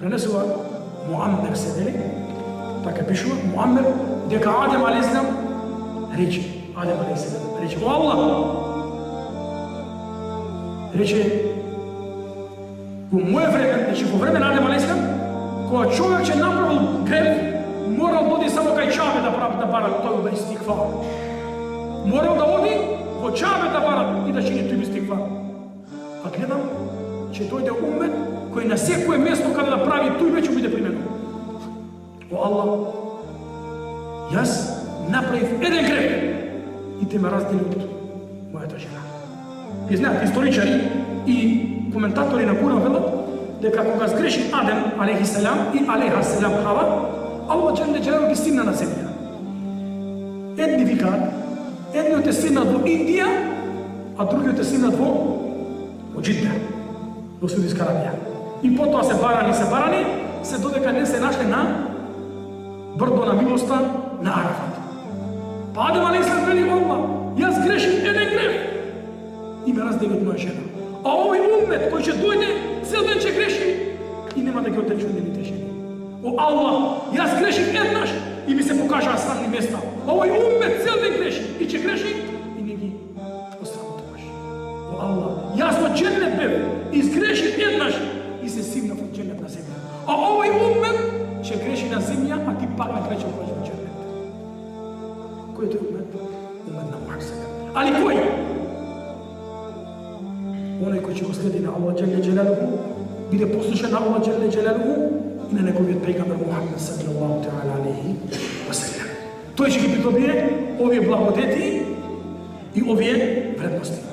prenesува Muammer se veli, така пишува, Muammer, дека Адем алейхиссалам рече, о Аллах, рече, во моје време, значи во време на Адем алейхиссалам, кога човек ќе направил грев, морал да оди само кај Чабе да бара тој истигфар. Морал да оди во Чабе да бара и да чини тој истигфар. А гледам, ќе дојде умет кој на секое место каде да прави тој веќе биде применуван. О Аллах, јас направив еден грев и те ме раздели од мојата жена. И знаат, историчари и коментатори на Куран велат дека кога сгреши Адем алейхиссалам и алейхиссалам Хава, Аллах џелел ги стигна на земја. Едни викаат, едниот е стигнат во Индија, а другиот е стигнат во Џидда, во Саудитска Арабија. И потоа се барани, се додека не се нашле на брдо на милоста на Арафат. Па Адем алейхиссалам вели Аллах, јас грешим еден грев и ме раздели од моја жена. А овој уммет кој ќе дојде, цел ден ќе греши и нема да ги отрече од нивните жени. О Аллах, јас грешим еднаш и ми се покажаа станни места. Овој уммет цел ден греши и ќе греши и не ги осрамотуваш. О Аллах, јас во џеннет бев, изгрешив еднаш и се симнав од џеннет на земја. А овој уммет ќе греши на земја, а ти пак на крај ќе појдеш во џеннет. Кој е тој уммет? Уммет на Марса. Али кој? Оној кој ќе го следи на Аллах џелле џелалуху, биде послушен на Аллах џелле џелалуху и на неговиот пегамбер Мухаммед саллаллаху таала алейхи ва саллям. Тој ќе ги придобие овие благодети и овие вредности.